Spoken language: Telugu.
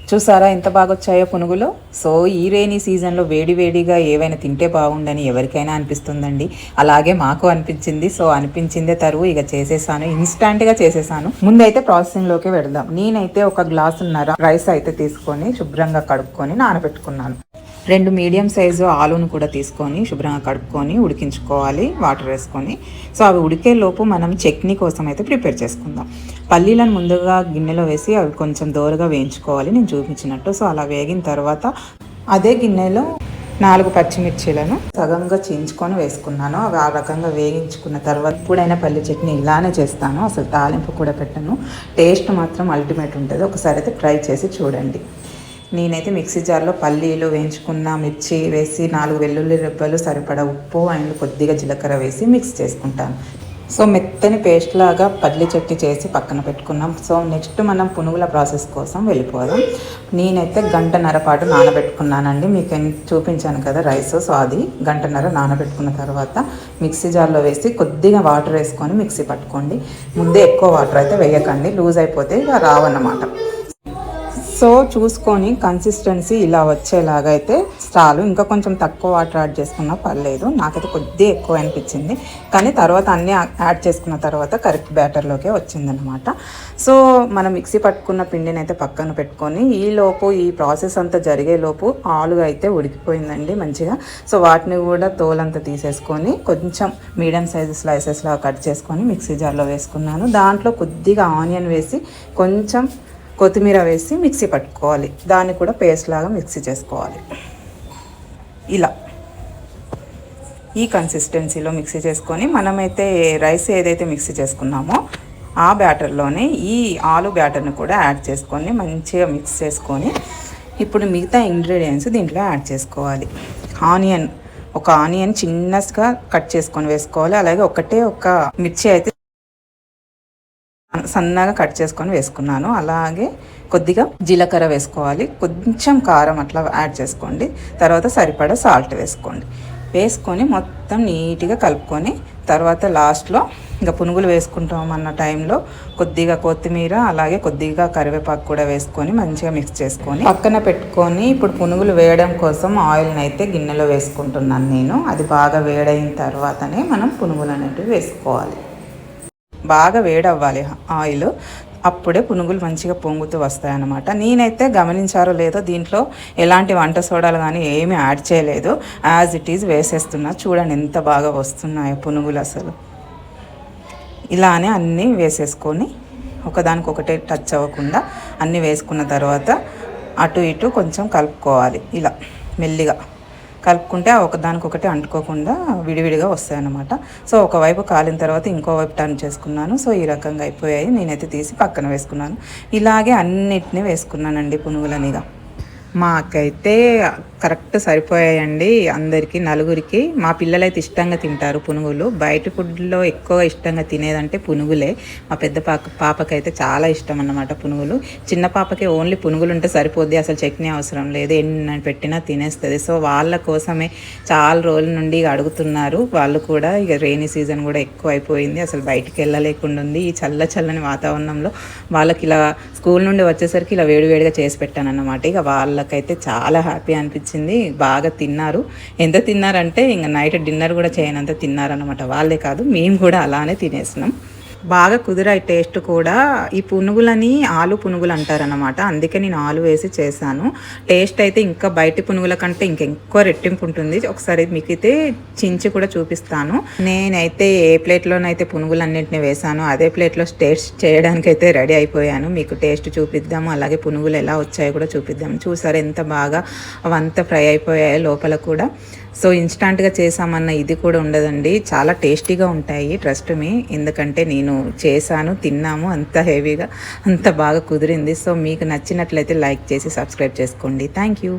చూసారా ఎంత బాగా వచ్చాయో పునుగులు. సో ఈ రైనీ సీజన్లో వేడివేడిగా ఏవైనా తింటే బాగుండని ఎవరికైనా అనిపిస్తుందండి. అలాగే మాకు అనిపించింది. సో అనిపించిందే తరువు ఇక చేసేసాను, ఇన్స్టాంట్గా చేసేసాను. ముందైతే ప్రాసెసింగ్లోకి వెళదాం. నేనైతే 1 గ్లాసున్నర రైస్ అయితే తీసుకొని శుభ్రంగా కడుక్కొని నానబెట్టుకున్నాను. 2 మీడియం సైజు ఆలును కూడా తీసుకొని శుభ్రంగా కడుక్కొని ఉడికించుకోవాలి వాటర్ వేసుకొని. సో అవి ఉడికే లోపు మనం చట్నీ కోసం అయితే ప్రిపేర్ చేసుకుందాం. పల్లీలను ముందుగా గిన్నెలో వేసి అవి కొంచెం దోరగా వేయించుకోవాలి నేను చూపించినట్టు. సో అలా వేగిన తర్వాత అదే గిన్నెలో 4 పచ్చిమిర్చీలను సగంగా చించుకొని వేసుకున్నాను. అవి ఆ రకంగా వేగించుకున్న తర్వాత ఎప్పుడైనా పల్లి చట్నీ ఇలానే చేస్తాను, అసలు తాలింపు కూడా పెట్టను. టేస్ట్ మాత్రం అల్టిమేట్ ఉంటుంది. ఒకసారి అయితే ట్రై చేసి చూడండి. నేనైతే మిక్సీ జార్లో పల్లీలు వేయించుకున్న మిర్చి వేసి 4 వెల్లుల్లి రెబ్బలు సరిపడా ఉప్పు అండ్ కొద్దిగా జీలకర్ర వేసి మిక్స్ చేసుకుంటాను. సో మెత్తని పేస్ట్ లాగా పల్లి చట్నీ చేసి పక్కన పెట్టుకున్నాం. సో నెక్స్ట్ మనం పునుగుల ప్రాసెస్ కోసం వెళ్ళిపోదాం. నేనైతే 1.5 గంట పాటు నానబెట్టుకున్నానండి. మీకు చూపించాను కదా రైస్. సో అది 1.5 గంట నానబెట్టుకున్న తర్వాత మిక్సీ జార్లో వేసి కొద్దిగా వాటర్ వేసుకొని మిక్సీ పట్టుకోండి. ముందే ఎక్కువ వాటర్ అయితే వేయకండి, లూజ్ అయిపోతే ఇక రావన్నమాట. సో చూసుకొని కన్సిస్టెన్సీ ఇలా వచ్చేలాగా అయితే చాలు. ఇంకా కొంచెం తక్కువ వాటర్ యాడ్ చేసుకున్నా పర్లేదు. నాకైతే కొద్దిగా ఎక్కువ అనిపించింది, కానీ తర్వాత అన్నీ యాడ్ చేసుకున్న తర్వాత కరెక్ట్ బ్యాటర్లోకే వచ్చిందనమాట. సో మనం మిక్సీ పట్టుకున్న పిండిని అయితే పక్కన పెట్టుకొని ఈలోపు ఈ ప్రాసెస్ అంతా జరిగేలోపు ఆలు అయితే ఉడికిపోయిందండి మంచిగా. సో వాటిని కూడా తోలంతా తీసేసుకొని కొంచెం మీడియం సైజు స్లైసెస్లా కట్ చేసుకొని మిక్సీ జార్లో వేసుకున్నాను. దాంట్లో కొద్దిగా ఆనియన్ వేసి కొంచెం కొత్తిమీర వేసి మిక్సీ పట్టుకోవాలి. దాన్ని కూడా పేస్ట్ లాగా మిక్సీ చేసుకోవాలి. ఇలా ఈ కన్సిస్టెన్సీలో మిక్సీ చేసుకొని మనమైతే రైస్ ఏదైతే మిక్సీ చేసుకున్నామో ఆ బ్యాటర్లోనే ఈ ఆలు బ్యాటర్ని కూడా యాడ్ చేసుకొని మంచిగా మిక్స్ చేసుకొని ఇప్పుడు మిగతా ఇంగ్రీడియంట్స్ దీంట్లో యాడ్ చేసుకోవాలి. ఒక ఆనియన్ చిన్నగా కట్ చేసుకొని వేసుకోవాలి. అలాగే ఒక మిర్చి అయితే సన్నగా కట్ చేసుకొని వేసుకున్నాను. అలాగే కొద్దిగా జీలకర్ర వేసుకోవాలి, కొంచెం కారం అట్లా యాడ్ చేసుకోండి. తర్వాత సరిపడా సాల్ట్ వేసుకొని మొత్తం నీట్గా కలుపుకొని తర్వాత లాస్ట్లో ఇంకా పునుగులు వేసుకుంటామన్న టైంలో కొద్దిగా కొత్తిమీర అలాగే కొద్దిగా కరివేపాకు కూడా వేసుకొని మంచిగా మిక్స్ చేసుకొని పక్కన పెట్టుకొని ఇప్పుడు పునుగులు వేయడం కోసం ఆయిల్ని అయితే గిన్నెలో వేసుకుంటున్నాను నేను. అది బాగా వేడైన తర్వాతనే మనం పునుగులు అనేటివి వేసుకోవాలి. బాగా వేడవ్వాలి ఆయిల్, అప్పుడే పునుగులు మంచిగా పొంగుతూ వస్తాయన్నమాట. నేనైతే గమనించారో లేదో దీంట్లో ఎలాంటి వంట సోడాలు కానీ ఏమీ యాడ్ చేయలేదు, యాజ్ ఇట్ ఈజ్ వేసేస్తున్నా. చూడండి ఎంత బాగా వస్తున్నాయో పునుగులు. అసలు ఇలానే అన్నీ వేసేసుకొని ఒకదానికొకటే టచ్ అవ్వకుండా అన్నీ వేసుకున్న తర్వాత అటు ఇటు కొంచెం కలుపుకోవాలి. ఇలా మెల్లిగా కలుపుకుంటే ఒకదానికొకటి అంటుకోకుండా విడివిడిగా వస్తాయన్నమాట. సో ఒకవైపు కాలిన తర్వాత ఇంకోవైపు టర్న్ చేసుకున్నాను. సో ఈ రకంగా అయిపోయాయి. నేనైతే తీసి పక్కన వేసుకున్నాను. ఇలాగే అన్నిటినీ వేసుకున్నానండి పునుగులనిగా. మాకైతే కరెక్ట్ సరిపోయాయండి అందరికీ, నలుగురికి. మా పిల్లలైతే ఇష్టంగా తింటారు పునుగులు. బయట ఫుడ్లో ఎక్కువ ఇష్టంగా తినేదంటే పునుగులే. మా పెద్ద పాపకైతే చాలా ఇష్టం అన్నమాట పునుగులు. చిన్న పాపకి ఓన్లీ పునుగులు ఉంటే సరిపోద్ది, అసలు చట్నీ అవసరం లేదు, ఎన్ని పెట్టినా తినేస్తుంది. సో వాళ్ళ కోసమే చాలా రోజుల నుండి అడుగుతున్నారు వాళ్ళు కూడా. ఇక రెయినీ సీజన్ కూడా ఎక్కువ అయిపోయింది, అసలు బయటికి వెళ్ళలేకుండా ఉంది. ఈ చల్లని వాతావరణంలో వాళ్ళకి ఇలా స్కూల్ నుండి వచ్చేసరికి ఇలా వేడివేడిగా చేసి పెట్టాను అన్నమాట. ఇక వాళ్ళకైతే చాలా హ్యాపీ అనిపించింది, బాగా తిన్నారు. ఎంత తిన్నారంటే ఇంకా నైట్ డిన్నర్ కూడా చేయనంత తిన్నారనమాట. వాళ్ళే కాదు మేము కూడా అలానే తినేసినాం. బాగా కుదిరాయి టేస్ట్ కూడా. ఈ పునుగులని ఆలు పునుగులు అంటారనమాట, అందుకే నేను ఆలు వేసి చేశాను. టేస్ట్ అయితే ఇంకా బయట పునుగుల కంటే ఇంకెక్కువ రెట్టింపు ఉంటుంది. ఒకసారి మీకు అయితే చించి కూడా చూపిస్తాను. నేనైతే ఏ ప్లేట్లోనైతే పునుగులన్నింటినీ వేసాను అదే ప్లేట్లో టేస్ట్ చేయడానికి అయితే రెడీ అయిపోయాను. మీకు టేస్ట్ చూపిద్దాము, అలాగే పునుగులు ఎలా వచ్చాయో కూడా చూపిద్దాము. చూసారు ఎంత బాగా అవంతా ఫ్రై అయిపోయాయో లోపల కూడా. సో ఇన్స్టాంట్గా చేసామన్న ఇది కూడా ఉండదండి, చాలా టేస్టీగా ఉంటాయి, ట్రస్ట్ మీ. ఎందుకంటే నేను చేశాను, తిన్నాము, అంత హెవీగా అంత బాగా కుదిరింది. సో మీకు నచ్చినట్లయితే లైక్ చేసి సబ్స్క్రైబ్ చేసుకోండి. Thank you.